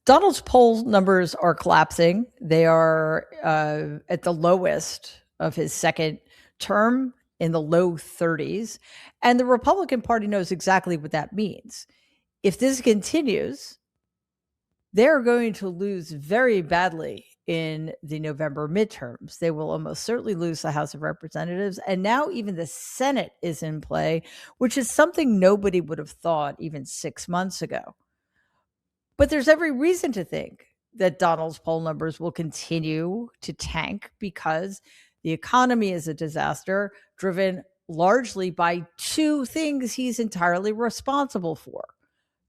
Donald's poll numbers are collapsing. They are at the lowest of his second term, in the low 30s. And the Republican Party knows exactly what that means. If this continues, they're going to lose very badly in the November midterms. They will almost certainly lose the House of Representatives. And now even the Senate is in play, which is something nobody would have thought even 6 months ago. But there's every reason to think that Donald's poll numbers will continue to tank because the economy is a disaster, driven largely by two things he's entirely responsible for: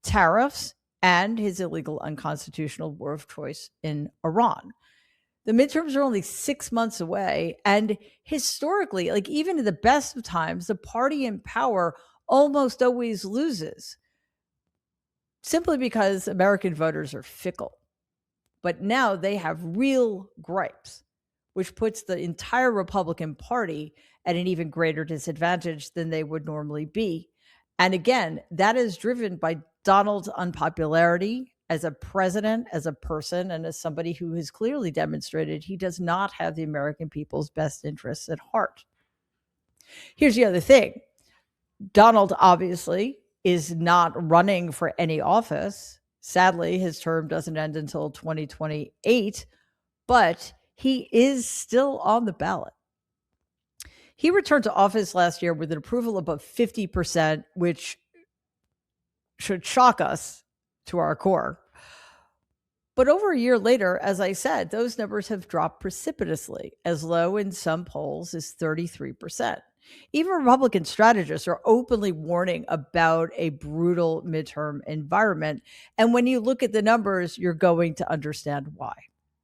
tariffs and his illegal, unconstitutional war of choice in Iran. The midterms are only 6 months away. And historically, like even in the best of times, the party in power almost always loses, simply because American voters are fickle. But now they have real gripes, which puts the entire Republican Party at an even greater disadvantage than they would normally be. And again, that is driven by Donald's unpopularity as a president, as a person, and as somebody who has clearly demonstrated he does not have the American people's best interests at heart. Here's the other thing. Donald obviously is not running for any office. Sadly, his term doesn't end until 2028, but he is still on the ballot. He returned to office last year with an approval above 50%, which should shock us to our core. But over a year later, as I said, those numbers have dropped precipitously, as low in some polls as 33%. Even Republican strategists are openly warning about a brutal midterm environment. And when you look at the numbers, you're going to understand why.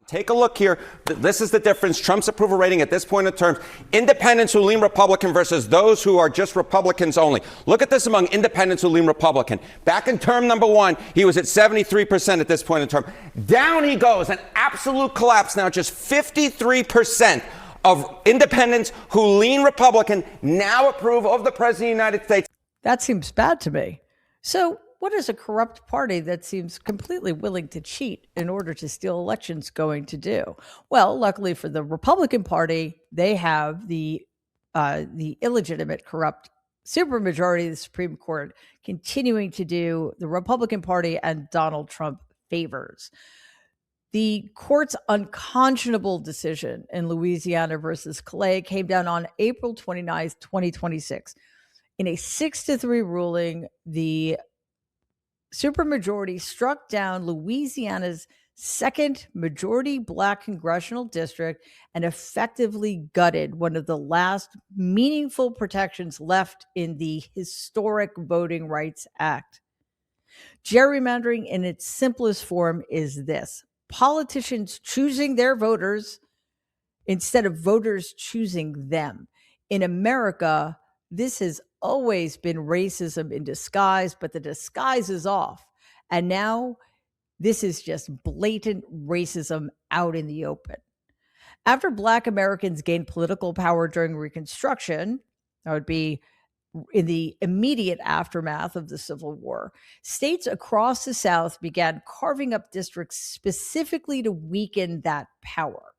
Take a look here. This is the difference. Trump's approval rating at this point in terms. Independents who lean Republican versus those who are just Republicans only. Look at this among independents who lean Republican. Back in term number one, he was at 73% at this point in term. Down he goes, an absolute collapse now. Just 53% of independents who lean Republican now approve of the President of the United States. That seems bad to me. So what is a corrupt party that seems completely willing to cheat in order to steal elections going to do? Well, luckily for the Republican Party, they have the illegitimate, corrupt supermajority of the Supreme Court continuing to do the Republican Party and Donald Trump favors. The court's unconscionable decision in Louisiana versus Clay came down on April 29th, 2026. In a 6-3 ruling, the supermajority struck down Louisiana's second majority Black congressional district and effectively gutted one of the last meaningful protections left in the historic Voting Rights Act. Gerrymandering in its simplest form is this: politicians choosing their voters instead of voters choosing them. In America, this has always been racism in disguise, but the disguise is off. And now this is just blatant racism out in the open. After Black Americans gained political power during Reconstruction, that would be in the immediate aftermath of the Civil War, states across the South began carving up districts specifically to weaken that power.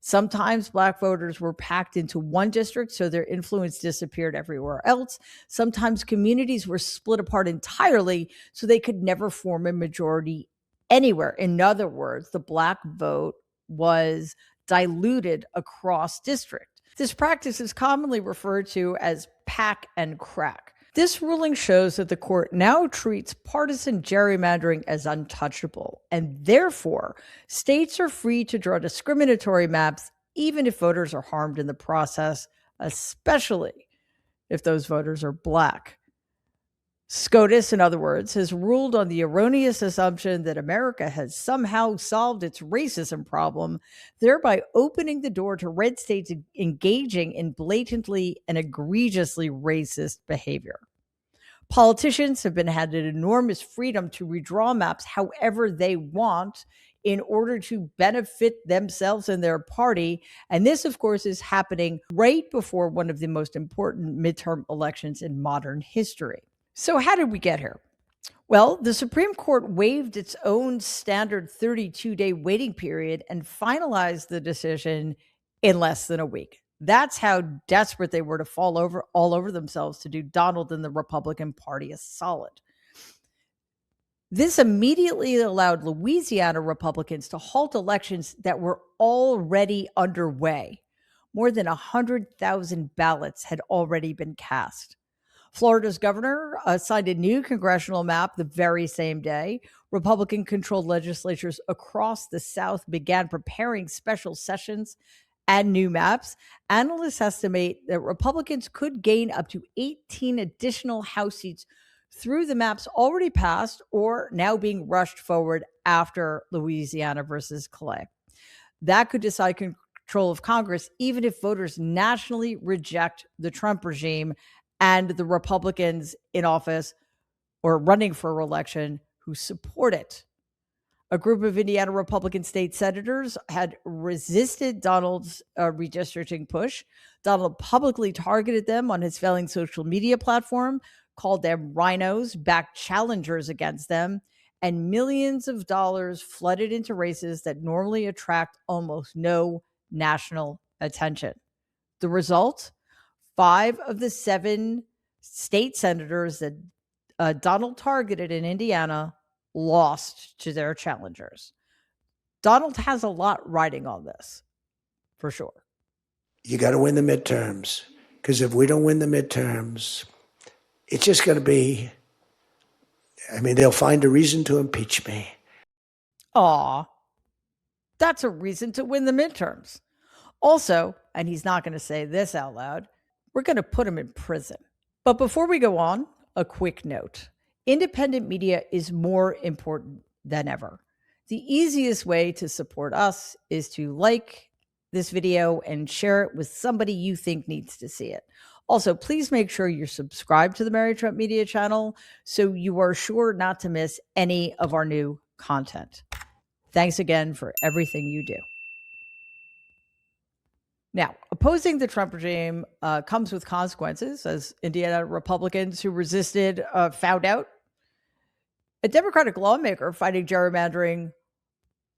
Sometimes Black voters were packed into one district, so their influence disappeared everywhere else. Sometimes communities were split apart entirely, so they could never form a majority anywhere. In other words, the Black vote was diluted across district. This practice is commonly referred to as pack and crack. This ruling shows that the court now treats partisan gerrymandering as untouchable, and therefore states are free to draw discriminatory maps even if voters are harmed in the process, especially if those voters are Black. SCOTUS, in other words, has ruled on the erroneous assumption that America has somehow solved its racism problem, thereby opening the door to red states engaging in blatantly and egregiously racist behavior. Politicians have been handed enormous freedom to redraw maps however they want in order to benefit themselves and their party. And this, of course, is happening right before one of the most important midterm elections in modern history. So how did we get here? Well, the Supreme Court waived its own standard 32-day waiting period and finalized the decision in less than a week. That's how desperate they were to fall over all over themselves to do Donald and the Republican Party a solid. This immediately allowed Louisiana Republicans to halt elections that were already underway. More than 100,000 ballots had already been cast. Florida's governor signed a new congressional map the very same day. Republican controlled legislatures across the South began preparing special sessions and new maps. Analysts estimate that Republicans could gain up to 18 additional House seats through the maps already passed or now being rushed forward after Louisiana versus Clay. That could decide control of Congress, even if voters nationally reject the Trump regime and the Republicans in office or running for re-election who support it. A group of Indiana Republican state senators had resisted Donald's redistricting push. Donald publicly targeted them on his failing social media platform, called them rhinos, backed challengers against them, and millions of dollars flooded into races that normally attract almost no national attention. The result? 5 of the 7 state senators that Donald targeted in Indiana lost to their challengers. Donald has a lot riding on this, for sure. You got to win the midterms, because if we don't win the midterms, it's just going to be, they'll find a reason to impeach me. Aw, that's a reason to win the midterms. Also, and he's not going to say this out loud, we're going to put him in prison. But before we go on, a quick note. Independent media is more important than ever. The easiest way to support us is to like this video and share it with somebody you think needs to see it. Also, please make sure you're subscribed to the Mary Trump Media channel so you are sure not to miss any of our new content. Thanks again for everything you do. Now, opposing the Trump regime comes with consequences, as Indiana Republicans who resisted found out. A Democratic lawmaker fighting gerrymandering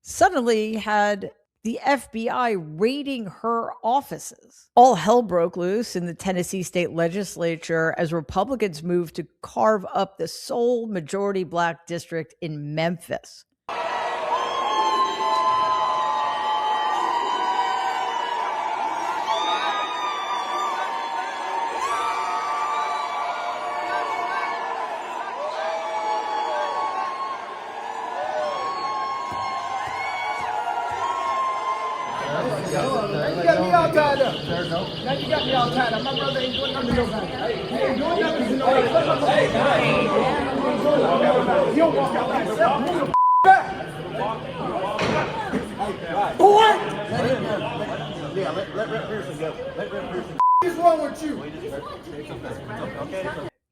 suddenly had the FBI raiding her offices. All hell broke loose in the Tennessee state legislature as Republicans moved to carve up the sole majority Black district in Memphis. Now you got me all tied up. Now you got me all tied up. My brother ain't doing nothing to nobody. He ain't doing nothing to nobody. You don't walk out like yourself. Move the back. Boy! Yeah, let Pearson go. Let Pearson. What's wrong with you?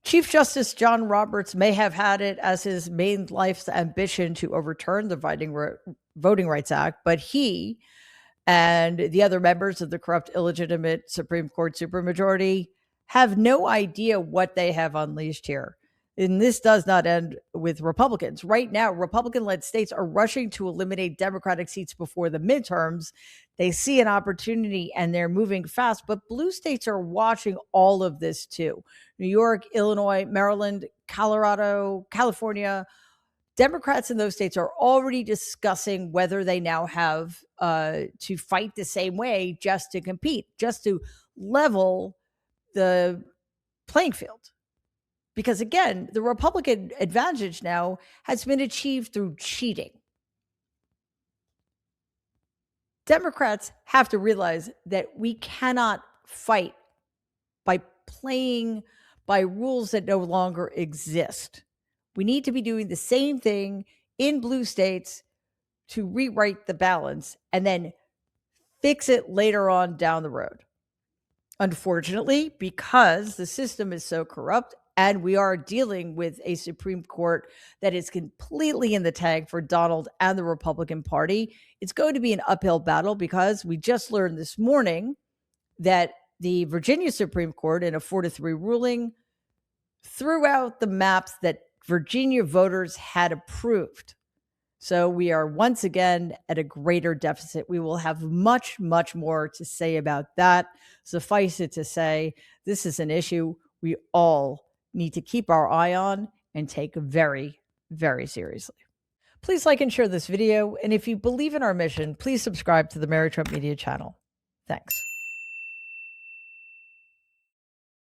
Chief Justice John Roberts may have had it as his main life's ambition to overturn the Voting Rights Act, but he and the other members of the corrupt, illegitimate Supreme Court supermajority have no idea what they have unleashed here. And this does not end with Republicans. Right now, Republican-led states are rushing to eliminate Democratic seats before the midterms. They see an opportunity and they're moving fast, but blue states are watching all of this too. New York, Illinois, Maryland, Colorado, California. Democrats in those states are already discussing whether they now have to fight the same way just to compete, just to level the playing field. Because again, the Republican advantage now has been achieved through cheating. Democrats have to realize that we cannot fight by playing by rules that no longer exist. We need to be doing the same thing in blue states to rewrite the balance and then fix it later on down the road. Unfortunately, because the system is so corrupt and we are dealing with a Supreme Court that is completely in the tank for Donald and the Republican Party, it's going to be an uphill battle because we just learned this morning that the Virginia Supreme Court, in a 4-3 ruling, threw out the maps that Virginia voters had approved. So we are once again at a greater deficit. We will have much, much more to say about that. Suffice it to say, this is an issue we all need to keep our eye on and take very, very seriously. Please like and share this video. And if you believe in our mission, please subscribe to the Mary Trump Media channel. Thanks.